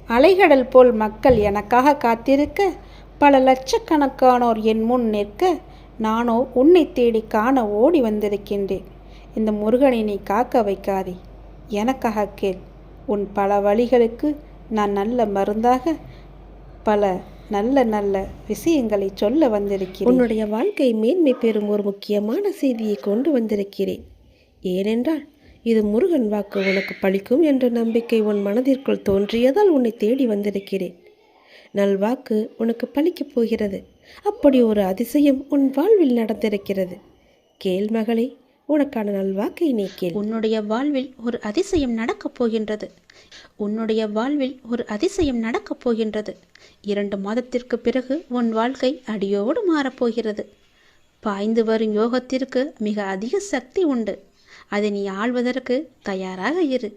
அலைகடல் போல் மக்கள் எனக்காக காத்திருக்க, பல லட்சக்கணக்கானோர் என் முன் நிற்க, நானோ உன்னை தேடி காண ஓடி வந்திருக்கின்றேன். இந்த முருகனை நீ காக்க வைக்காதே, எனக்காக கேள். உன் பல வழிகளுக்கு நான் நல்ல மருந்தாக பல நல்ல நல்ல விஷயங்களை சொல்ல வந்திருக்கிறேன். உன்னுடைய வாழ்க்கை மேன்மை பெறும் ஒரு முக்கியமான செய்தியை கொண்டு வந்திருக்கிறேன். ஏனென்றால் இது முருகன் வாக்கு உனக்கு பலிக்கும் என்ற நம்பிக்கை உன் மனதிற்குள் தோன்றியதால் உன்னை தேடி வந்திருக்கிறேன். நல்வாக்கு உனக்கு பலிக்கப் போகிறது. அப்படி ஒரு அதிசயம் உன் வாழ்வில் நடந்திருக்கிறது. கேள் மகளே, உனக்கான நல்வாக்கை நீ கேள். உன்னுடைய வாழ்வில் ஒரு அதிசயம் நடக்கப் போகின்றது. உன்னுடைய வாழ்வில் ஒரு அதிசயம் நடக்கப் போகின்றது. 2 மாதத்திற்கு பிறகு உன் வாழ்க்கை அடியோடு மாறப்போகிறது. பாய்ந்து வரும் யோகத்திற்கு மிக அதிக சக்தி உண்டு. அதை நீ ஆள்வதற்கு தயாராக இரு.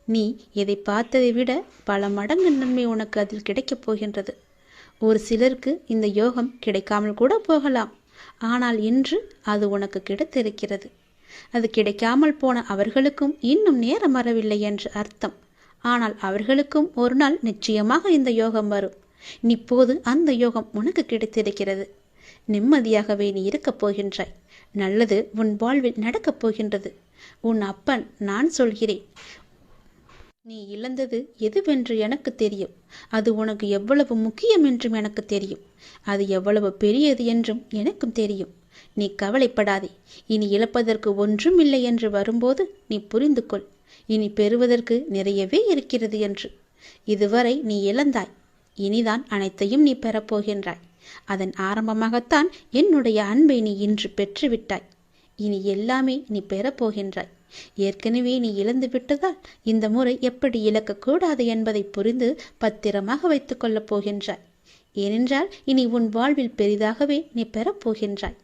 நீ எதை பார்த்ததை விட பல மடங்கு நன்மை உனக்கு அதில் கிடைக்கப் போகின்றது. ஒரு சிலருக்கு இந்த யோகம் கிடைக்காமல் கூட போகலாம். ஆனால் இன்று அது உனக்கு கிடைத்திருக்கிறது. அது கிடைக்காமல் போன அவர்களுக்கும் இன்னும் நேரம் வரவில்லை என்று அர்த்தம். ஆனால் அவர்களுக்கும் ஒரு நாள் நிச்சயமாக இந்த யோகம் வரும். இப்போது அந்த யோகம் உனக்கு கிடைத்திருக்கிறது. நிம்மதியாகவே நீ இருக்கப் போகின்றாய். நல்லது உன் வாழ்வில் நடக்கப் போகின்றது. உன் அப்பன் நான் சொல்கிறேன். நீ இழந்தது எதுவென்று எனக்கு தெரியும். அது உனக்கு எவ்வளவு முக்கியம் என்றும் எனக்கு தெரியும். அது எவ்வளவு பெரியது என்றும் எனக்கும் தெரியும். நீ கவலைப்படாதே. இனி இழப்பதற்கு ஒன்றும் இல்லை என்று வரும்போது நீ புரிந்து கொள். இனி பெறுவதற்கு நிறையவே இருக்கிறது என்று. இதுவரை நீ இழந்தாய். இனிதான் அனைத்தையும் நீ பெறப்போகின்றாய். அதன் ஆரம்பமாகத்தான் என்னுடைய அன்பை நீ இன்று பெற்றுவிட்டாய். இனி எல்லாமே நீ பெறப்போகின்றாய். ஏற்கனவே நீ இழந்து விட்டதால் இந்த முறை எப்படி இழக்கக்கூடாது என்பதை புரிந்து பத்திரமாக வைத்துக் கொள்ளப் போகின்றாய். ஏனென்றால் இனி உன் வாழ்வில் பெரிதாகவே நீ பெறப்போகின்றாய்.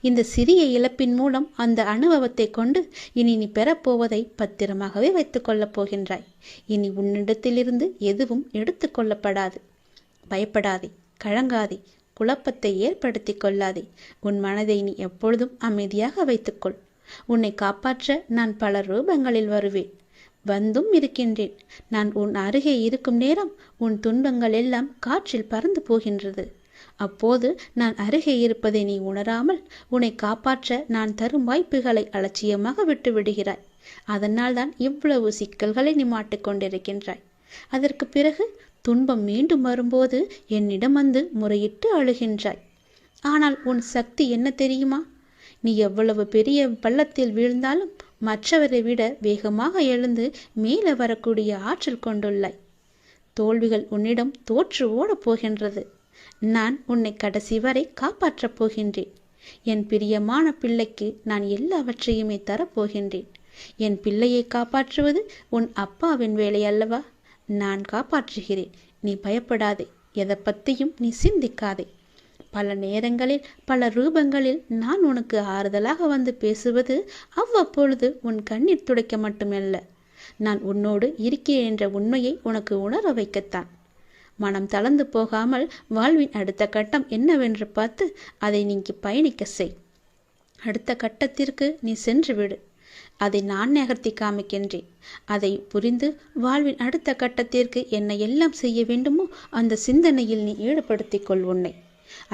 இந்த சிறிய இழப்பின் மூலம் அந்த அனுபவத்தை கொண்டு இனி நீ பெறப்போவதை பத்திரமாகவே வைத்துக் கொள்ளப் போகின்றாய். இனி உன்னிடத்திலிருந்து எதுவும் எடுத்து கொள்ளப்படாது. பயப்படாதே, கலங்காதே, குழப்பத்தை ஏற்படுத்தி கொள்ளாதே. உன் மனதை நீ எப்பொழுதும் அமைதியாக வைத்துக்கொள். உன்னை காப்பாற்ற நான் பல ரூபங்களில் வருவேன். வந்தும் இருக்கின்றேன். நான் உன் அருகே இருக்கும் நேரம் உன் துன்பங்கள் எல்லாம் காற்றில் பறந்து போகின்றது. அப்போது நான் அருகே இருப்பதை நீ உணராமல் உன்னை காப்பாற்ற நான் தரும் வாய்ப்புகளை அலட்சியமாக விட்டு விடுகிறாய். அதனால் தான் இவ்வளவு சிக்கல்களை நீ மாட்டிக்கொண்டிருக்கின்றாய். அதற்கு பிறகு துன்பம் மீண்டும் வரும்போது என்னிடம் வந்து முறையிட்டு அழுகின்றாய். ஆனால் உன் சக்தி என்ன தெரியுமா? நீ எவ்வளவு பெரிய பள்ளத்தில் வீழ்ந்தாலும் மற்றவரை விட வேகமாக எழுந்து மேலே வரக்கூடிய ஆற்றல் கொண்டுள்ளாய். தோல்விகள் உன்னிடம் தோற்று ஓடப் போகின்றது. நான் உன்னை கடைசி வரை காப்பாற்றப் போகின்றேன். என் பிரியமான பிள்ளைக்கு நான் எல்லாவற்றையுமே தரப்போகின்றேன். என் பிள்ளையை காப்பாற்றுவது உன் அப்பாவின் வேலை அல்லவா? நான் காப்பாற்றுகிறேன். நீ பயப்படாதே. எதை பற்றியும் நீ சிந்திக்காதே. பல நேரங்களில் பல ரூபங்களில் நான் உனக்கு ஆறுதலாக வந்து பேசுவது அவ்வப்பொழுது உன் கண்ணீர் துடைக்க மட்டுமல்ல, நான் உன்னோடு இருக்கிறேன் என்ற உண்மையை உனக்கு உணர வைக்கத்தான். மனம் தளர்ந்து போகாமல் வாழ்வின் அடுத்த கட்டம் என்னவென்று பார்த்து அதை நீங்கி பயணிக்க செய். அடுத்த கட்டத்திற்கு நீ சென்று விடு. அதை நான் நகர்த்தி காமிக்கின்றேன். அதை புரிந்து வாழ்வின் அடுத்த கட்டத்திற்கு என்ன எல்லாம் செய்ய வேண்டுமோ அந்த சிந்தனையில் நீ ஈடுபடுத்திக் கொள். உன்னை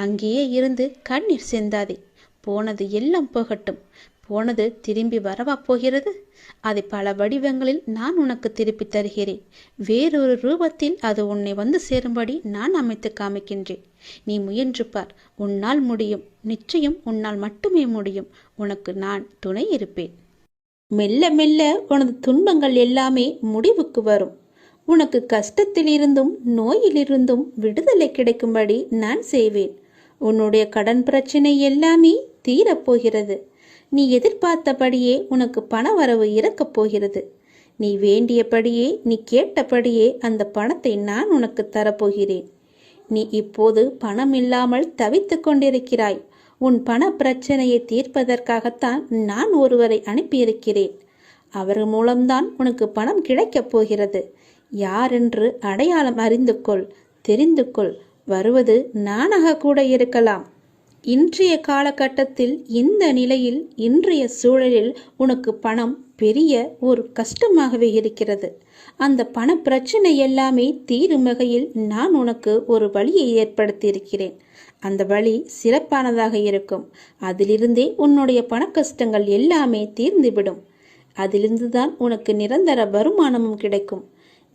அங்கேயே இருந்து கண்ணீர் சிந்தாதே. போனது எல்லாம் போகட்டும். போனது திரும்பி வரவா போகிறது? அதை பல வடிவங்களில் நான் உனக்கு திருப்பி தருகிறேன். வேறொரு ரூபத்தில் அது உன்னை வந்து சேரும்படி நான் அமைத்து காமிக்கின்றேன். நீ முயன்று பார். உன்னால் முடியும். நிச்சயம் உன்னால் மட்டுமே முடியும். உனக்கு நான் துணை இருப்பேன். மெல்ல மெல்ல உனது துன்பங்கள் எல்லாமே முடிவுக்கு வரும். உனக்கு கஷ்டத்திலிருந்தும் நோயிலிருந்தும் விடுதலை கிடைக்கும்படி நான் செய்வேன். உன்னுடைய கடன் பிரச்சனை எல்லாமே தீரப்போகிறது. நீ எதிர்பார்த்தபடியே உனக்கு பண வரவு இறக்கப் போகிறது. நீ வேண்டியபடியே, நீ கேட்டபடியே அந்த பணத்தை நான் உனக்கு தரப்போகிறேன். நீ இப்போது பணம் இல்லாமல் தவித்து கொண்டிருக்கிறாய். உன் பண பிரச்சனையை தீர்ப்பதற்காகத்தான் நான் ஒருவரை அனுப்பியிருக்கிறேன். அவர் மூலம்தான் உனக்கு பணம் கிடைக்கப் போகிறது. யாரென்று அடையாளம் அறிந்து கொள், தெரிந்து கொள். வருவது நானாக கூட இருக்கலாம். இன்றைய காலகட்டத்தில், இந்த நிலையில், இன்றைய சூழலில் உனக்கு பணம் பெரிய ஒரு கஷ்டமாகவே இருக்கிறது. அந்த பண பிரச்சனை எல்லாமே தீரும் வகையில் நான் உனக்கு ஒரு வழியை ஏற்படுத்தியிருக்கிறேன். அந்த வழி சிறப்பானதாக இருக்கும். அதிலிருந்தே உன்னுடைய பண கஷ்டங்கள் எல்லாமே தீர்ந்துவிடும். அதிலிருந்துதான் உனக்கு நிரந்தர வருமானமும் கிடைக்கும்.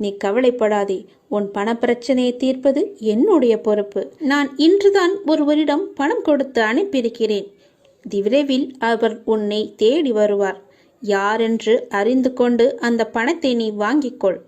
நீ கவலைப்படாதே. உன் பண பிரச்சனையை தீர்ப்பது என்னுடைய பொறுப்பு. நான் இன்றுதான் ஒருவரிடம் பணம் கொடுத்து அனுப்பியிருக்கிறேன். விரைவில் அவர் உன்னை தேடி வருவார். யாரென்று அறிந்து கொண்டு அந்த பணத்தை நீ வாங்கிக்கொள்.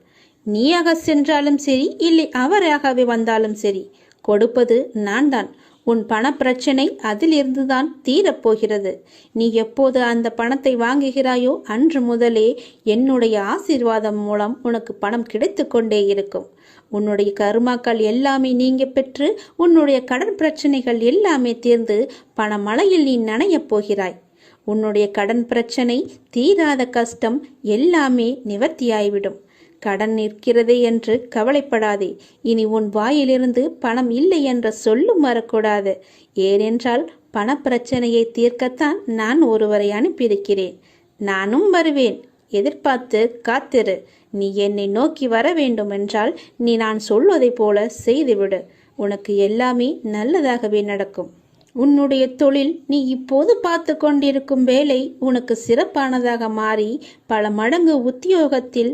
நீயாக சென்றாலும் சரி, இல்லை அவராகவே வந்தாலும் சரி, கொடுப்பது நான் தான். உன் பண பிரச்சனை அதிலிருந்துதான் தீரப்போகிறது. நீ எப்போது அந்த பணத்தை வாங்குகிறாயோ அன்று முதலே என்னுடைய ஆசீர்வாதம் மூலம் உனக்கு பணம் கிடைத்து கொண்டே இருக்கும். உன்னுடைய கருமாக்கள் எல்லாமே நீங்க பெற்று உன்னுடைய கடன் பிரச்சனைகள் எல்லாமே தீர்ந்து பணமழையில் நீ நனையப் போகிறாய். உன்னுடைய கடன் பிரச்சனை, தீராத கஷ்டம் எல்லாமே நிவர்த்தியாய்விடும். கடன் நிற்கிறதே என்று கவலைப்படாதே. இனி உன் வாயிலிருந்து பணம் இல்லை என்ற சொல்லும் வரக்கூடாது. ஏனென்றால் பண பிரச்சனையை தீர்க்கத்தான் நான் ஒருவரை அனுப்பியிருக்கிறேன். நானும் வருவேன். எதிர்பார்த்து காத்திரு. நீ என்னை நோக்கி வர வேண்டும் என்றால் நீ நான் சொல்வதை போல செய்துவிடு. உனக்கு எல்லாமே நல்லதாகவே நடக்கும். உன்னுடைய தொழில், நீ இப்போது பார்த்து கொண்டிருக்கும் வேலை உனக்கு சிறப்பானதாக மாறி பல மடங்கு உத்தியோகத்தில்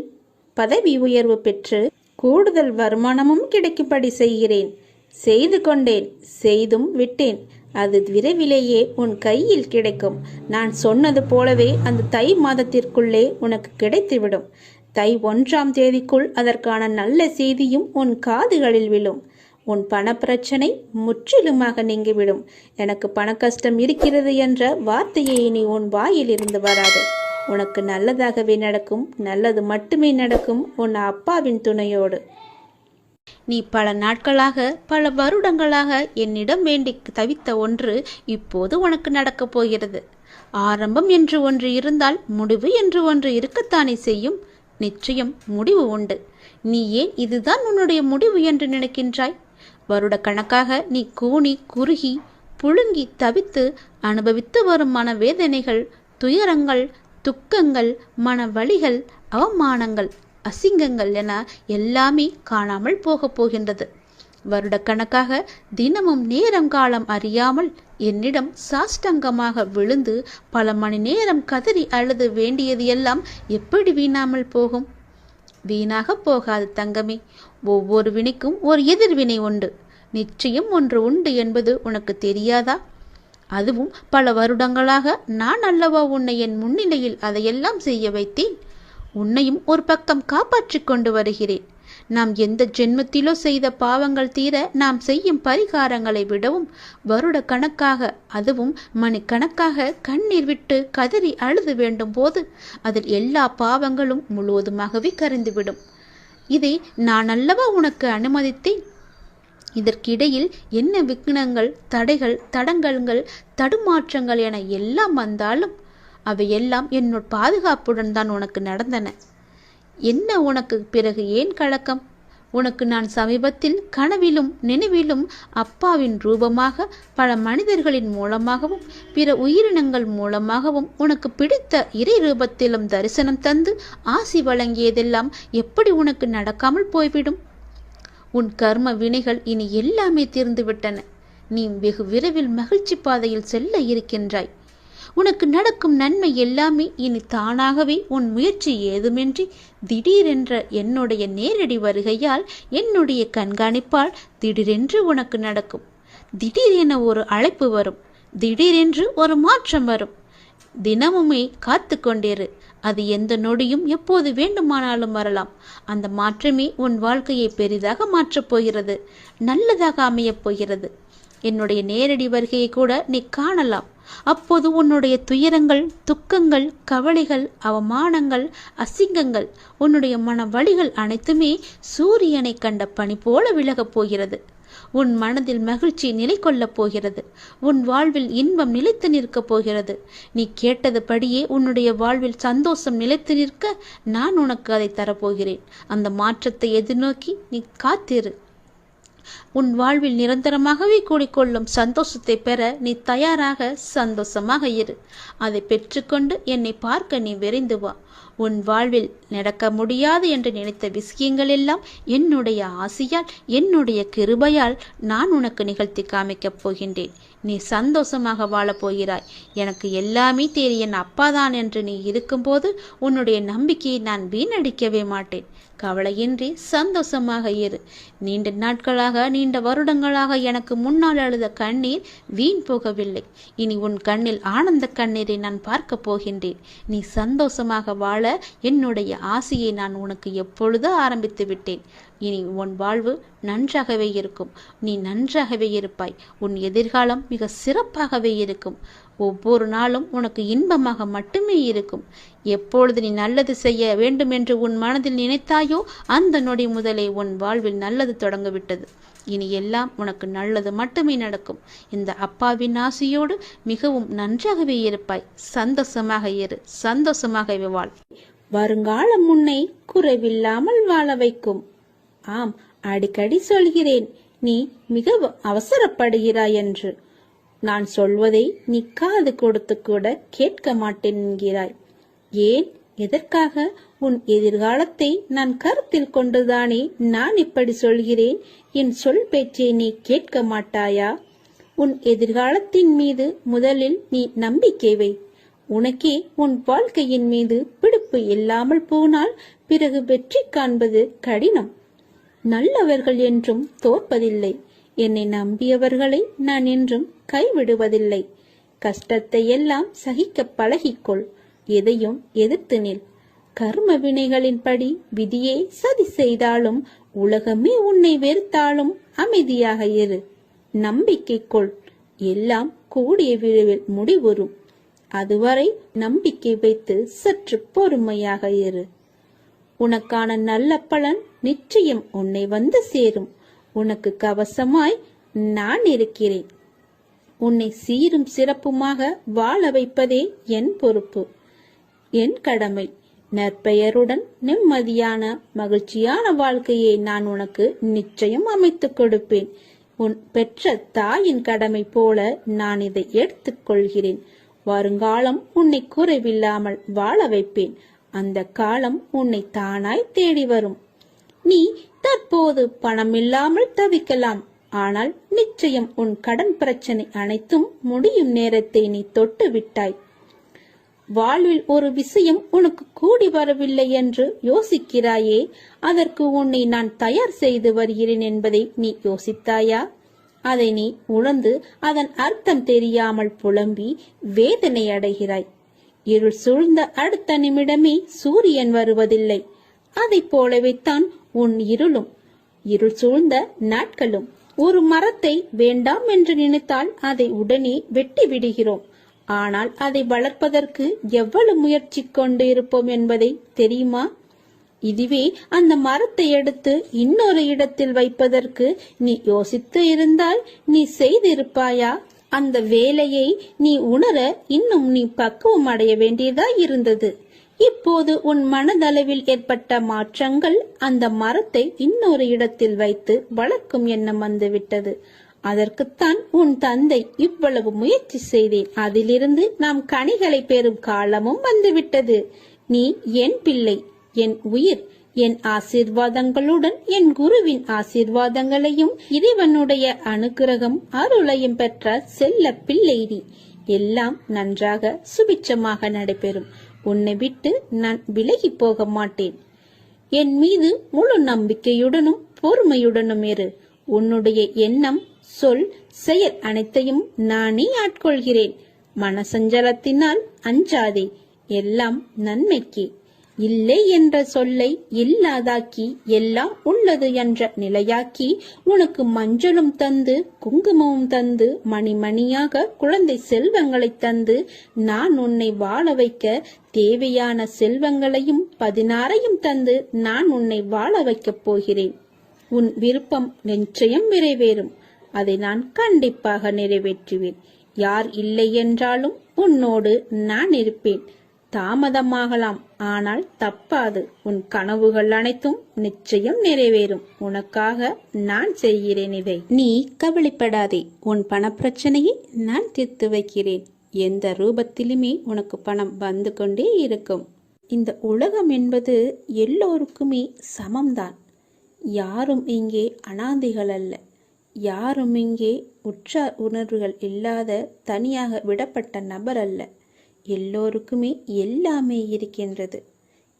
பதவி உயர்வு பெற்று கூடுதல் வருமானமும் கிடைக்கும்படி செய்கிறேன். செய்து கொண்டேன், செய்தும் விட்டேன். அது விரைவிலேயே உன் கையில் கிடைக்கும். நான் சொன்னது போலவே அந்த தை மாதத்திற்குள்ளே உனக்கு கிடைத்துவிடும். தை 1ஆம் தேதிக்குள் அதற்கான நல்ல செய்தியும் உன் காதுகளில் விழும். உன் பண பிரச்சனை முற்றிலுமாக நீங்கிவிடும். எனக்கு பண கஷ்டம் இருக்கிறது என்ற வார்த்தையை இனி உன் வாயில் இருந்து வராது. உனக்கு நல்லதாகவே நடக்கும். நல்லது மட்டுமே நடக்கும், உன் அப்பாவின் துணையோடு. நீ பல நாட்களாக, பல வருடங்களாக என்னிடம் வேண்டி தவித்த ஒன்று இப்போது உனக்கு நடக்கப் போகிறது. ஆரம்பம் என்று ஒன்று இருந்தால் முடிவு என்று ஒன்று இருக்கத்தானே செய்யும். நிச்சயம் முடிவு உண்டு. நீ ஏன் இதுதான் உன்னுடைய முடிவு என்று நினைக்கின்றாய்? வருட கணக்காக நீ கூனி குறுகி புழுங்கி தவித்து அனுபவித்து வரும் மனவேதனைகள், துயரங்கள், துக்கங்கள், மன வலிகள், அவமானங்கள், அசிங்கங்கள் என எல்லாமே காணாமல் போகப் போகின்றது. வருடக்கணக்காக தினமும் நேரம் காலம் அறியாமல் என்னிடம் சாஷ்டங்கமாக விழுந்து பல மணி நேரம் கதறி அழுது வேண்டியது எல்லாம் எப்படி வீணாமல் போகும்? வீணாக போகாது தங்கமே. ஒவ்வொரு வினைக்கும் ஒரு எதிர்வினை உண்டு. நிச்சயம் ஒன்று உண்டு என்பது உனக்கு தெரியாதா? அதுவும் பல வருடங்களாக நான் அல்லவா உன்னை என் முன்னிலையில் அதையெல்லாம் செய்ய வைத்தேன். உன்னையும் ஒரு பக்கம் காப்பாற்றி கொண்டு வருகிறேன். நாம் எந்த ஜென்மத்திலோ செய்த பாவங்கள் தீர நாம் செய்யும் பரிகாரங்களை விடவும் வருட கணக்காக, அதுவும் மணிக்கணக்காக கண்ணீர் விட்டு கதறி அழுது வேண்டும் போது அதில் எல்லா பாவங்களும் முழுவதுமாகவே கரைந்துவிடும். இதை நான் அல்லவா உனக்கு அனுமதித்தேன். இதற்கிடையில் என்ன விக்னங்கள், தடைகள், தடங்கல்கள், தடுமாற்றங்கள் என எல்லாம் வந்தாலும் அவையெல்லாம் என்னோட பாதுகாப்புடன் தான் உனக்கு நடந்தன. என்ன உனக்கு பிறகு ஏன் கலக்கம்? உனக்கு நான் சமீபத்தில் கனவிலும் நினைவிலும் அப்பாவின் ரூபமாக, பல மனிதர்களின் மூலமாகவும் பிற உயிரினங்கள் மூலமாகவும் உனக்கு பிடித்த இறை ரூபத்திலும் தரிசனம் தந்து ஆசி வழங்கியதெல்லாம் எப்படி உனக்கு நடக்காமல் போய்விடும்? உன் கர்ம வினைகள் இனி எல்லாமே தீர்ந்துவிட்டன. நீ வெகு விரைவில் மகிழ்ச்சி பாதையில் செல்ல இருக்கின்றாய். உனக்கு நடக்கும் நன்மை எல்லாமே இனி தானாகவே உன் முயற்சி ஏதுமின்றி திடீரென்ற என்னுடைய நேரடி வருகையால், என்னுடைய கண்காணிப்பால் திடீரென்று உனக்கு நடக்கும். திடீரென ஒரு அழைப்பு வரும். திடீரென்று ஒரு மாற்றம் வரும். தினமுமே காத்து கொண்டிரு. அது எந்த நொடியும் எப்போது வேண்டுமானாலும் வரலாம். அந்த மாற்றமே உன் வாழ்க்கையை பெரிதாக மாற்றப் போகிறது. நல்லதாக அமையப் போகிறது. என்னுடைய நேரடி வருகையை கூட நீ காணலாம். அப்போது உன்னுடைய துயரங்கள், துக்கங்கள், கவலைகள், அவமானங்கள், அசிங்கங்கள், உன்னுடைய மன வலிகள் அனைத்துமே சூரியனை கண்ட பனி போல விலகப் போகிறது. உன் மனதில் மகிழ்ச்சி நிலை கொள்ளப் போகிறது. உன் வாழ்வில் இன்பம் நிலைத்து நிற்கப் போகிறது. நீ கேட்டது படியே உன்னுடைய வாழ்வில் சந்தோஷம் நிலைத்து நிற்க நான் உனக்கு அதை தரப்போகிறேன். அந்த மாற்றத்தை எதிர்நோக்கி நீ காத்திரு. உன் வாழ்வில் நிரந்தரமாகவே கூடிக்கொள்ளும் சந்தோஷத்தை பெற நீ தயாராக சந்தோஷமாக இரு. அதை பெற்றுக்கொண்டு என்னை பார்க்க நீ விரைந்து வா. உன் வாழ்வில் நடக்க முடியாது என்று நினைத்த விஷயங்கள் எல்லாம் என்னுடைய ஆசையால், என்னுடைய கிருபையால் நான் உனக்கு நிகழ்த்தி காமிக்கப் போகின்றேன். நீ சந்தோஷமாக வாழப் போகிறாய். எனக்கு எல்லாமே தெரியும், என் அப்பாதான் என்று நீ இருக்கும்போது உன்னுடைய நம்பிக்கையை நான் வீணடிக்கவே மாட்டேன். கவலையின்றி சந்தோஷமாக இரு. நீண்ட நாட்களாக, நீண்ட வருடங்களாக எனக்கு முன்னால் அழுத கண்ணீர் வீண் போகவில்லை. இனி உன் கண்ணில் ஆனந்த கண்ணீரை நான் பார்க்க போகின்றேன். நீ சந்தோஷமாக வாழ என்னுடைய ஆசையை நான் உனக்கு எப்பொழுதோ ஆரம்பித்து விட்டேன். இனி உன் வாழ்வு நன்றாகவே இருக்கும். நீ நன்றாகவே இருப்பாய். உன் எதிர்காலம் மிக சிறப்பாகவே இருக்கும். ஒவ்வொரு நாளும் உனக்கு இன்பமாக மட்டுமே இருக்கும். எப்பொழுது நீ நல்லது செய்ய வேண்டும் என்று உன் மனதில் நினைத்தாயோ அந்த நொடி முதலே உன் வாழ்வில் நல்லது தொடங்கிவிட்டது. இனி எல்லாம் உனக்கு நல்லது மட்டுமே நடக்கும். இந்த அப்பாவின் ஆசையோடு மிகவும் நன்றாகவே இருப்பாய். சந்தோஷமாக இரு, சந்தோஷமாகவே வாழ். வருங்காலம் உன்னை குறைவில்லாமல் வாழ வைக்கும். ஆம், அடிக்கடி சொல்கிறேன், நீ மிக அவசரப்படுகிறாய் என்று. நான் சொல்வதை நீ காது கொடுத்து கூட கேட்க மாட்டேன் என்கிறாய். ஏன், எதற்காக? உன் எதிர்காலத்தை நான் கருத்தில் கொண்டுதானே நான் இப்படி சொல்கிறேன். என் சொல் பேச்சை நீ கேட்க மாட்டாயா? உன் எதிர்காலத்தின் மீது முதலில் நீ நம்பிக்கை வை. உனக்கே உன் வாழ்க்கையின் மீது பிடிப்பு இல்லாமல் போனால் பிறகு வெற்றி காண்பது கடினம். நல்லவர்கள் என்றும் தோற்பதில்லை. என்னை நம்பியவர்களை நான் என்றும் கைவிடுவதில்லை. கஷ்டத்தை எல்லாம் சகிக்க பழகிக்கொள். எதையும் எதிர்த்து நில். கர்ம வினைகளின்படி விதியே சதி செய்தாலும், உலகமே உன்னை வெறுத்தாலும் அமைதியாக இரு. நம்பிக்கை கொள். எல்லாம் கூடிய விரைவில் முடிவுறும். அதுவரை நம்பிக்கை வைத்து சற்று பொறுமையாக இரு. உனக்கான நல்ல பலன் நிச்சயம் உன்னை வந்து சேரும். உனக்கு கவசமாய் நான் இருக்கிறேன். உன்னை சீரும் சிறப்புமாக வாழ வைப்பதே என் பொறுப்பு, என் கடமை. நற்பெயருடன் நிம்மதியான மகிழ்ச்சியான வாழ்க்கையை நான் உனக்கு நிச்சயம் அமைத்துக் கொடுப்பேன். உன் பெற்ற தாயின் கடமை போல நான் இதை எடுத்துக்கொள்கிறேன். வருங்காலம் உன்னை குறைவில்லாமல் வாழ வைப்பேன். அந்த காலம் உன்னை தானாய் தேடி வரும். நீ தற்போது பணம் இல்லாமல் தவிக்கலாம். ஆனால் நிச்சயம் உன் கடன் பிரச்சனை அனைத்தும் முடியும் நேரத்தை நீ தொட்டு விட்டாய். வாழ்வில் ஒரு விஷயம் உனக்கு கூடி வரவில்லை என்று யோசிக்கிறாயே, அதற்கு உன்னை நான் தயார் செய்து வருகிறேன் என்பதை நீ யோசித்தாயா? அதை நீ உணர்ந்து அதன் அர்த்தம் தெரியாமல் புலம்பி வேதனை அடைகிறாய். இருள் சூழ்ந்த அடுத்த நிமிடமே சூரியன் வருவதில்லை. அதை போலவே தான் உன் இருள் சூழ்ந்த நாட்களும். ஒரு மரத்தை வேண்டாம் என்று நினைத்தால் அதை உடனே வெட்டி விடுகிறோம். ஆனால் அதை வளர்ப்பதற்கு எவ்வளவு முயற்சி கொண்டு இருப்போம் என்பதை தெரியுமா? இதுவே அந்த மரத்தை எடுத்து இன்னொரு இடத்தில் வைப்பதற்கு நீ யோசித்து இருந்தால் நீ செய்திருப்பாயா? அந்த வேலையை நீ உணர இன்னும் நீ பக்குவம் அடைய வேண்டியதா இருந்தது. இப்போது உன் மனதளவில் ஏற்பட்ட மாற்றங்கள் அந்த மரத்தை இன்னொரு இடத்தில் வைத்து வளர்க்கும் எண்ணம் வந்துவிட்டது. அதற்குத்தான் உன் தந்தை இவ்வளவு முயற்சி செய்தேன். அதிலிருந்து நாம் கனிகளை பெறும் காலமும் வந்துவிட்டது. நீ என் பிள்ளை, என் உயிர். என் ஆசீர்வாதங்களுடன் என் குருவின் ஆசீர்வாதங்களையும் இறைவனுடைய அனுக்கிரகம் அருளையும் பெற்ற செல்ல பிள்ளை நீ. எல்லாம் நன்றாக சுபிட்சமாக நடைபெறும். உன்னை விட்டு நான் விலகி போக மாட்டேன். என் மீது முழு நம்பிக்கையுடனும் பொறுமையுடனும் இரு. உன்னுடைய எண்ணம், சொல், செயல் அனைத்தையும் நானே ஆட்கொள்கிறேன். மனசஞ்சலத்தினால் அஞ்சாதே. எல்லாம் நன்மைக்கு. இல்லை என்ற சொல்லை இல்லாதாக்கி எல்லாம் உள்ளது என்ற நிலையாக்கி உனக்கு மஞ்சளும் தந்து குங்குமமும் தந்து மணிமணியாக குழந்தை செல்வங்களை தந்து நான் உன்னை வாழ வைக்க தேவையான செல்வங்களையும் 16 தந்து நான் உன்னை வாழ வைக்கப் போகிறேன். உன் விருப்பம் நிச்சயம் நிறைவேறும். அதை நான் கண்டிப்பாக நிறைவேற்றுவேன். யார் இல்லை என்றாலும் உன்னோடு நான் இருப்பேன். தாமதமாகலாம், ஆனால் தப்பாது. உன் கனவுகள் அனைத்தும் நிச்சயம் நிறைவேறும். உனக்காக நான் செய்கிறேன் இதை. நீ கவலைப்படாதே. உன் பணப்பிரச்சனையை நான் தீர்த்து வைக்கிறேன். எந்த ரூபத்திலுமே உனக்கு பணம் வந்து கொண்டே இருக்கும். இந்த உலகம் என்பது எல்லோருக்குமே சமம்தான். யாரும் இங்கே அனாதைகள் அல்ல. யாரும் இங்கே உற்றார் உணர்வுகள் இல்லாத தனியாக விடப்பட்ட நபர் அல்ல. எல்லோருக்குமே எல்லாமே இருக்கின்றது.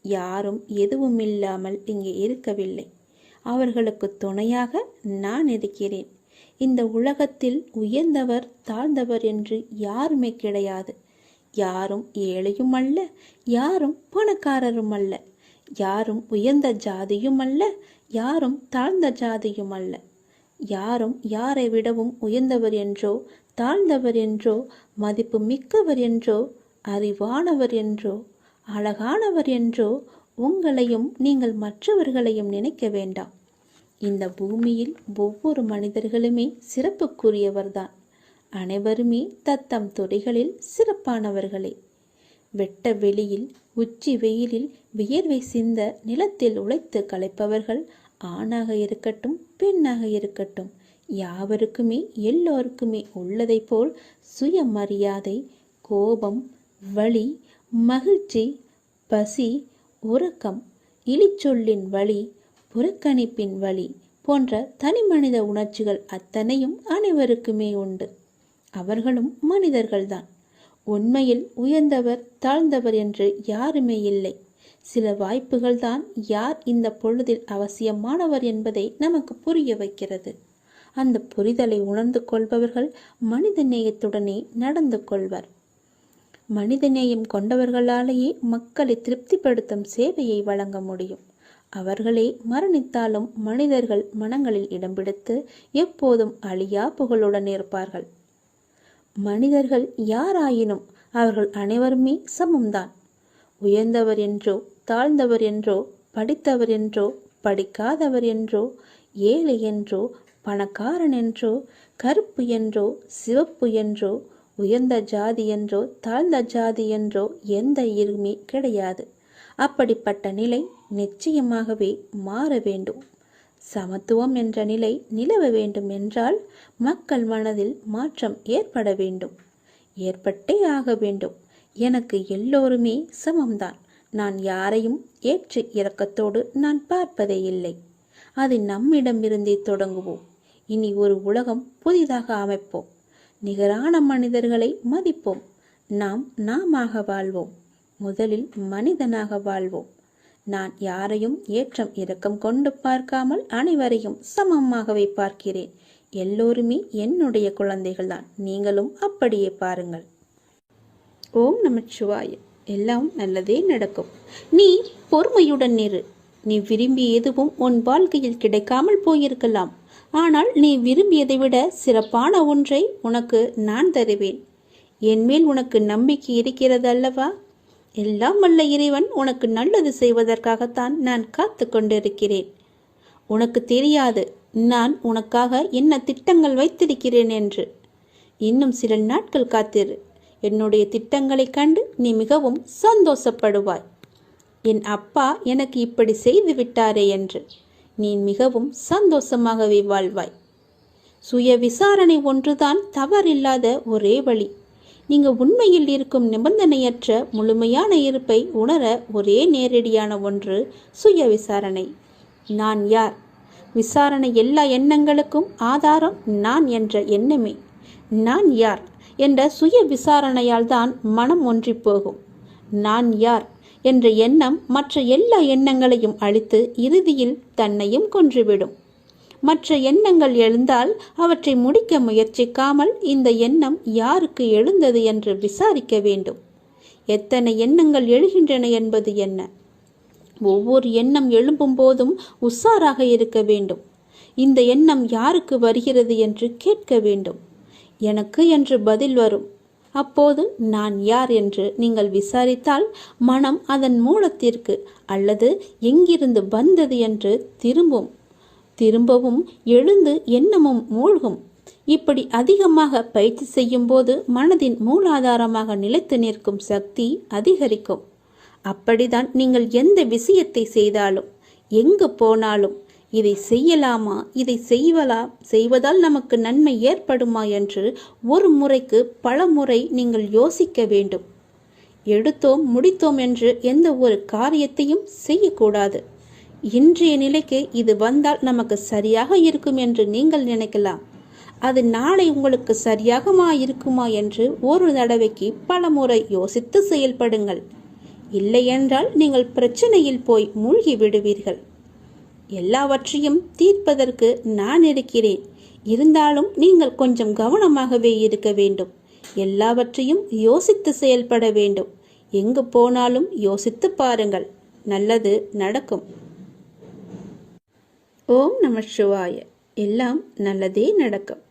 யாரும் எதுவும் இல்லாமல் இங்கே இருக்கவில்லை. அவர்களுக்கு துணையாக நான் இருக்கிறேன். இந்த உலகத்தில் உயர்ந்தவர் தாழ்ந்தவர் என்று யாருமே கிடையாது. யாரும் ஏழையும் அல்ல, யாரும் பணக்காரரும் அல்ல. யாரும் உயர்ந்த ஜாதியும் அல்ல, யாரும் தாழ்ந்த ஜாதியும் அல்ல. யாரும் யாரை விடவும் உயர்ந்தவர் என்றோ தாழ்ந்தவர் என்றோ மதிப்பு மிக்கவர் என்றோ அறிவானவர் என்றோ அழகானவர் என்றோ உங்களையும் நீங்கள் மற்றவர்களையும் நினைக்க வேண்டாம். இந்த பூமியில் ஒவ்வொரு மனிதர்களுமே சிறப்புக்குரியவர்தான். அனைவருமே தத்தம் துறைகளில் சிறப்பானவர்களே. வெட்ட வெளியில் உச்சி வெயிலில் வியர்வை சிந்த நிலத்தில் உழைத்து களைப்பவர்கள் ஆணாக இருக்கட்டும் பெண்ணாக இருக்கட்டும், யாவருக்குமே எல்லோருக்குமே உள்ளதை போல் சுயமரியாதை, கோபம், வலி, மகிழ்ச்சி, பசி, உறக்கம், இழிச்சொல்லின் வலி, புறக்கணிப்பின் வலி போன்ற தனிமனித உணர்ச்சிகள் அத்தனையும் அனைவருக்குமே உண்டு. அவர்களும் மனிதர்கள்தான். உண்மையில் உயர்ந்தவர் தாழ்ந்தவர் என்று யாருமே இல்லை. சில வாய்ப்புகள்தான் யார் இந்த பொழுதில் அவசியமானவர் என்பதை நமக்கு புரிய வைக்கிறது. அந்த புரிதலை உணர்ந்து கொள்பவர்கள் மனித நேயத்துடனே நடந்து கொள்வர். மனிதநேயம் கொண்டவர்களாலேயே மக்களை திருப்திப்படுத்தும் சேவையை வழங்க முடியும். அவர்களே மரணித்தாலும் மனிதர்கள் மனங்களில் இடம் பிடித்து எப்போதும் அழியா புகழுடன் இருப்பார்கள். மனிதர்கள் யாராயினும் அவர்கள் அனைவருமே சமம்தான். உயர்ந்தவர் என்றோ தாழ்ந்தவர் என்றோ படித்தவர் என்றோ படிக்காதவர் என்றோ ஏழை என்றோ பணக்காரன் என்றோ கருப்பு என்றோ சிவப்பு என்றோ உயர்ந்த ஜாதி என்றோ தாழ்ந்த ஜாதி என்றோ எந்த இருமே கிடையாது. அப்படிப்பட்ட நிலை நிச்சயமாகவே மாற வேண்டும். சமத்துவம் என்ற நிலை நிலவ வேண்டும் என்றால் மக்கள் மனதில் மாற்றம் ஏற்பட வேண்டும். ஏற்பட்டே ஆக வேண்டும். எனக்கு எல்லோருமே சமம்தான். நான் யாரையும் ஏற்று இரக்கத்தோடு நான் பார்ப்பதே இல்லை. அது நம்மிடமிருந்தே தொடங்குவோம். இனி ஒரு உலகம் புதிதாக அமைப்போம். நிகரான மனிதர்களை மதிப்போம். நாமாக வாழ்வோம். முதலில் மனிதனாக வாழ்வோம். நான் யாரையும் ஏற்றம் இரக்கம் கொண்டு பார்க்காமல் அனைவரையும் சமமாகவே பார்க்கிறேன். எல்லோருமே என்னுடைய குழந்தைகள்தான். நீங்களும் அப்படியே பாருங்கள். ஓம் நமச்சிவாய. எல்லாம் நல்லதே நடக்கும். நீ பொறுமையுடன் இரு. நீ விரும்பிய எதுவும் உன் வாழ்க்கையில் கிடைக்காமல் போயிருக்கலாம். ஆனால் நீ விரும்பியதை விட சிறப்பான ஒன்றை உனக்கு நான் தருவேன். என் மேல் உனக்கு நம்பிக்கை இருக்கிறது அல்லவா? எல்லாம் வல்ல இறைவன் உனக்கு நல்லது செய்வதற்காகத்தான் நான் காத்து கொண்டிருக்கிறேன். உனக்கு தெரியாது நான் உனக்காக என்ன திட்டங்கள் வைத்திருக்கிறேன் என்று. இன்னும் சில நாட்கள் காத்திரு. என்னுடைய திட்டங்களை கண்டு நீ மிகவும் சந்தோஷப்படுவாய். என் அப்பா எனக்கு இப்படி செய்து விட்டாரே என்று நீ மிகவும் சந்தோஷமாகவே வாழ்வாய். சுய விசாரணை ஒன்றுதான் தவறில்லாத ஒரே வழி. நீங்கள் உண்மையில் இருக்கும் நிபந்தனையற்ற முழுமையான இருப்பை உணர ஒரே நேரடியான ஒன்று சுய விசாரணை. நான் யார்? விசாரணை எல்லா எண்ணங்களுக்கும் ஆதாரம் நான் என்ற எண்ணமே. நான் யார் என்ற சுய விசாரணையால் தான் மனம் ஒன்றி போகும். நான் யார் என்ற எண்ணம் மற்ற எல்லா எண்ணங்களையும் அழித்து இறுதியில் தன்னையும் கொன்றுவிடும். மற்ற எண்ணங்கள் எழுந்தால் அவற்றை முடிக்க முயற்சிக்காமல் இந்த எண்ணம் யாருக்கு எழுந்தது என்று விசாரிக்க வேண்டும். எத்தனை எண்ணங்கள் எழுகின்றன என்பது என்ன? ஒவ்வொரு எண்ணம் எழும்பும் போதும் உஷாராக இருக்க வேண்டும். இந்த எண்ணம் யாருக்கு வருகிறது என்று கேட்க வேண்டும். எனக்கு என்று பதில் வரும். அப்போது நான் யார் என்று நீங்கள் விசாரித்தால் மனம் அதன் மூலத்திற்கு அல்லது எங்கிருந்து வந்தது என்று திரும்பவும் எழுந்து எண்ணமும் மூழ்கும். இப்படி அதிகமாக பயிற்சி செய்யும் போது மனதின் மூலாதாரமாக நிலைத்து நிற்கும் சக்தி அதிகரிக்கும். அப்படிதான் நீங்கள் எந்த விஷயத்தை செய்தாலும், எங்கு போனாலும், இதை செய்யலாமா, இதை செய்வதால் நமக்கு நன்மை ஏற்படுமா என்று ஒரு முறைக்கு பல முறை நீங்கள் யோசிக்க வேண்டும். எடுத்தோம் முடித்தோம் என்று எந்த ஒரு காரியத்தையும் செய்யக்கூடாது. இன்றைய நிலைக்கு இது வந்தால் நமக்கு சரியாக இருக்கும் என்று நீங்கள் நினைக்கலாம். அது நாளை உங்களுக்கு சரியாகமா இருக்குமா என்று ஒரு தடவைக்கு பல முறை யோசித்து செயல்படுங்கள். இல்லையென்றால் நீங்கள் பிரச்சனையில் போய் மூழ்கி விடுவீர்கள். எல்லாவற்றையும் தீர்ப்பதற்கு நான் இருக்கிறேன். இருந்தாலும் நீங்கள் கொஞ்சம் கவனமாகவே இருக்க வேண்டும். எல்லாவற்றையும் யோசித்து செயல்பட வேண்டும். எங்கு போனாலும் யோசித்து பாருங்கள், நல்லது நடக்கும். ஓம் நம சிவாய. எல்லாம் நல்லதே நடக்கும்.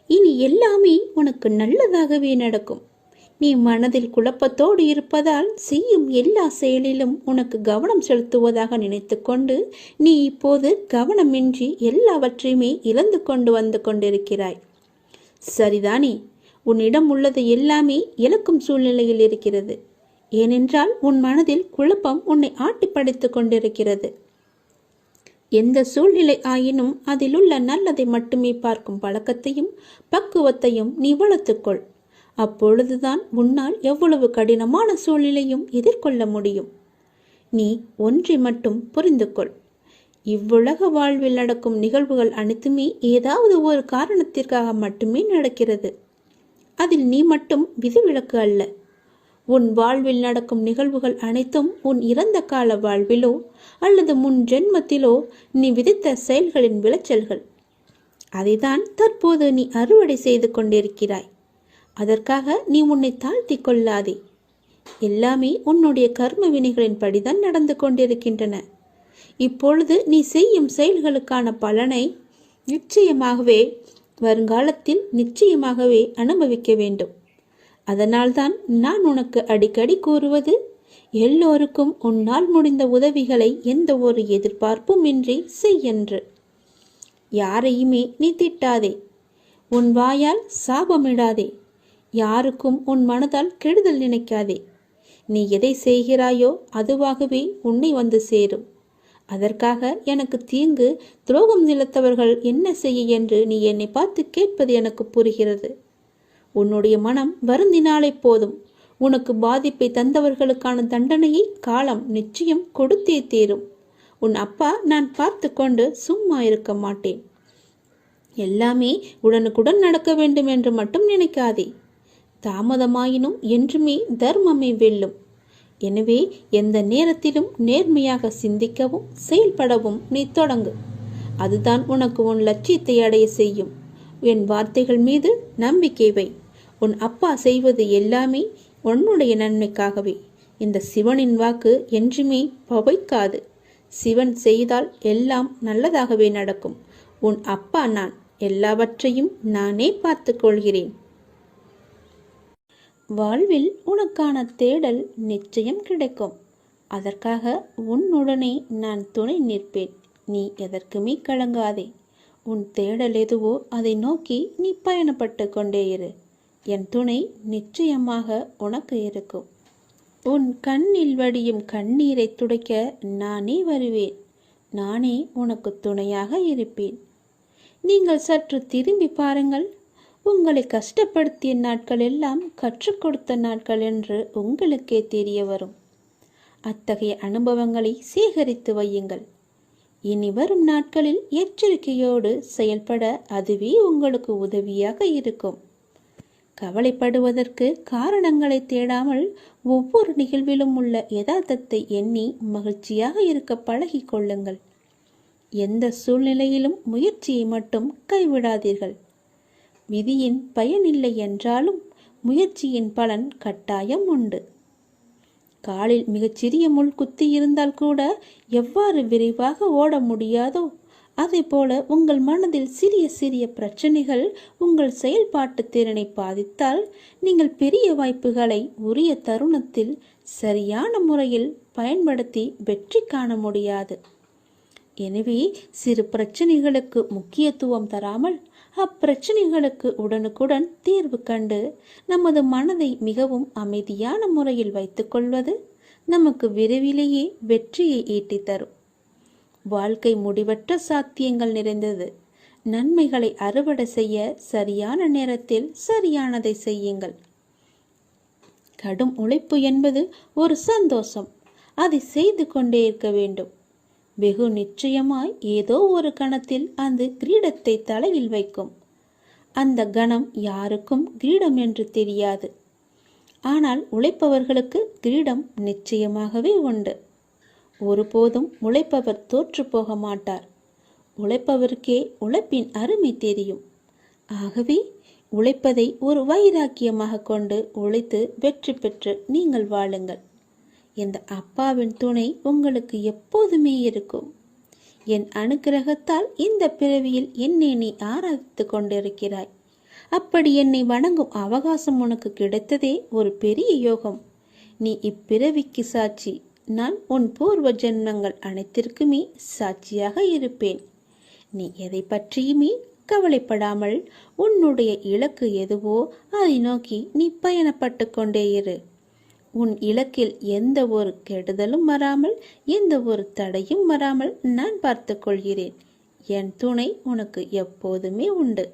இனி எல்லாமே உனக்கு நல்லதாகவே நடக்கும். நீ மனதில் குழப்பத்தோடு இருப்பதால் செய்யும் எல்லா செயலிலும் உனக்கு கவனம் செலுத்துவதாக நினைத்து கொண்டு நீ இப்போது கவனமின்றி எல்லாவற்றையுமே இழந்து கொண்டு வந்து கொண்டிருக்கிறாய். சரிதானே? உன்னிடம் உள்ளது எல்லாமே இழக்கும் சூழ்நிலையில் இருக்கிறது. ஏனென்றால் உன் மனதில் குழப்பம் உன்னை ஆட்டி படைத்து கொண்டிருக்கிறது. எந்த சூழ்நிலை ஆயினும் அதிலுள்ள நல்லதை மட்டுமே பார்க்கும் பழக்கத்தையும் பக்குவத்தையும் நீ வளர்த்துக்கொள். அப்பொழுதுதான் உன்னால் எவ்வளவு கடினமான சூழ்நிலையும் எதிர்கொள்ள முடியும். நீ ஒன்றை மட்டும் புரிந்து கொள். இவ்வுலக வாழ்வில் நடக்கும் நிகழ்வுகள் அனைத்துமே ஏதாவது ஒரு காரணத்திற்காக மட்டுமே நடக்கிறது. அதில் நீ மட்டும் விதிவிலக்கு அல்ல. உன் வாழ்வில் நடக்கும் நிகழ்வுகள் அனைத்தும் உன் இறந்த கால வாழ்விலோ அல்லது முன் ஜென்மத்திலோ நீ விதித்த செயல்களின் விளைச்சல்கள். அதைதான் தற்போது நீ அறுவடை செய்து கொண்டிருக்கிறாய். அதற்காக நீ உன்னை தாழ்த்தி கொள்ளாதே. எல்லாமே உன்னுடைய கர்ம வினைகளின் படிதான் நடந்து கொண்டிருக்கின்றன. இப்பொழுது நீ செய்யும் செயல்களுக்கான பலனை நிச்சயமாகவே வருங்காலத்தில் நிச்சயமாகவே அனுபவிக்க வேண்டும். அதனால்தான் நான் உனக்கு அடிக்கடி கூறுவது, எல்லோருக்கும் உன்னால் முடிந்த உதவிகளை எந்த ஒரு எதிர்பார்ப்பும் இன்றி செய் என்று. யாரையுமே நீ திட்டாதே. உன் வாயால் சாபமிடாதே. யாருக்கும் உன் மனதால் கெடுதல் நினைக்காதே. நீ எதை செய்கிறாயோ அதுவாகவே உன்னை வந்து சேரும். அதற்காக எனக்கு தீங்கு துரோகம் நிலத்தவர்கள் என்ன செய்ய என்று நீ என்னை பார்த்து கேட்பது எனக்கு புரிகிறது. உன்னுடைய மனம் வருந்தினாலே போதும். உனக்கு பாதிப்பை தந்தவர்களுக்கான தண்டனையை காலம் நிச்சயம் கொடுத்தே தீரும். உன் அப்பா நான் பார்த்து கொண்டு சும்மா இருக்க மாட்டேன். எல்லாமே உடனுக்குடன் நடக்க வேண்டும் என்று மட்டும் நினைக்காதே. தாமதமாயினும் என்றுமே தர்மமே வெல்லும். எனவே எந்த நேரத்திலும் நேர்மையாக சிந்திக்கவும் செயல்படவும் நீ தொடங்கு. அதுதான் உனக்கு உன் லட்சியத்தை அடைய செய்யும். என் வார்த்தைகள் மீது நம்பிக்கை வை. உன் அப்பா செய்வது எல்லாமே உன்னுடைய நன்மைக்காகவே. இந்த சிவனின் வாக்கு என்றுமே பவைக்காது. சிவன் செய்தால் எல்லாம் நல்லதாகவே நடக்கும். உன் அப்பா நான். எல்லாவற்றையும் நானே பார்த்து கொள்கிறேன். வாழ்வில் உனக்கான தேடல் நிச்சயம் கிடைக்கும். அதற்காக உன்னுடனே நான் துணை நிற்பேன். நீ எதற்குமே கலங்காதே. உன் தேடல் எதுவோ அதை நோக்கி நீ பயணப்பட்டு கொண்டே இரு. என் துணை நிச்சயமாக உனக்கு இருக்கும். உன் கண்ணில் வடியும் கண்ணீரை துடைக்க நானே வருவேன். நானே உனக்கு துணையாக இருப்பேன். நீங்கள் சற்று திரும்பி பாருங்கள். உங்களை கஷ்டப்படுத்திய நாட்கள் எல்லாம் கற்றுக் கொடுத்த நாட்கள் என்று உங்களுக்கே தெரிய வரும். அத்தகைய அனுபவங்களை சேகரித்து வையுங்கள். இனி வரும் நாட்களில் எச்சரிக்கையோடு செயல்பட அதுவே உங்களுக்கு உதவியாக இருக்கும். கவலைப்படுவதற்கு காரணங்களை தேடாமல் ஒவ்வொரு நிகழ்விலும் உள்ள யதார்த்தத்தை எண்ணி மகிழ்ச்சியாக இருக்க பழகி கொள்ளுங்கள். எந்த சூழ்நிலையிலும் முயற்சியை மட்டும் கைவிடாதீர்கள். விதியின் பயனில்லை என்றாலும் முயற்சியின் பலன் கட்டாயம் உண்டு. காலில் மிகச்சிறிய முள் குத்தி இருந்தால் கூட எவ்வாறு விரைவாக ஓட முடியாதோ அதே போல உங்கள் மனதில் சிறிய சிறிய பிரச்சனைகள் உங்கள் செயல்பாட்டு திறனை பாதித்தால் நீங்கள் பெரிய வாய்ப்புகளை உரிய தருணத்தில் சரியான முறையில் பயன்படுத்தி வெற்றி காண முடியாது. எனவே சிறு பிரச்சனைகளுக்கு முக்கியத்துவம் தராமல் அப்பிரச்சனைகளுக்கு உடனுக்குடன் தீர்வு கண்டு நமது மனதை மிகவும் அமைதியான முறையில் வைத்துக்கொள்வது நமக்கு விரைவிலேயே வெற்றியை ஈட்டித் தரும். வாழ்க்கை முடிவற்ற சாத்தியங்கள் நிறைந்தது. நன்மைகளை அறுவடை செய்ய சரியான நேரத்தில் சரியானதை செய்யுங்கள். கடும் உழைப்பு என்பது ஒரு சந்தோஷம். அதை செய்து கொண்டே இருக்க வேண்டும். வெகு நிச்சயமாய் ஏதோ ஒரு கணத்தில் அந்த கிரீடத்தை தலையில் வைக்கும். அந்த கணம் யாருக்கும் கிரீடம் என்று தெரியாது. ஆனால் உழைப்பவர்களுக்கு கிரீடம் நிச்சயமாகவே உண்டு. ஒருபோதும் உழைப்பவர் தோற்று போக மாட்டார். உழைப்பவருக்கே உழைப்பின் அருமை தெரியும். ஆகவே உழைப்பதை ஒரு வைராக்கியமாக கொண்டு உழைத்து வெற்றி பெற்று நீங்கள் வாழுங்கள். இந்த அப்பாவின் துணை உங்களுக்கு எப்போதுமே இருக்கும். என் அனுக்கிரகத்தால் இந்த பிறவியில் என்னை நீ ஆராதித்து கொண்டிருக்கிறாய். அப்படி என்னை வணங்கும் அவகாசம் உனக்கு கிடைத்ததே ஒரு பெரிய யோகம். நீ இப்பிறவிக்கு சாட்சி. நான் உன் பூர்வ ஜென்மங்கள் அனைத்திற்குமே சாட்சியாக இருப்பேன். நீ எதை பற்றியுமே கவலைப்படாமல் உன்னுடைய இலக்கு எதுவோ அதை நோக்கி நீ பயணப்பட்டு கொண்டே இரு. உன் இலக்கில் எந்த ஒரு கெடுதலும் வராமல், எந்த ஒரு தடையும் வராமல் நான் பார்த்து கொள்கிறேன். என் துணை உனக்கு எப்போதுமே உண்டு.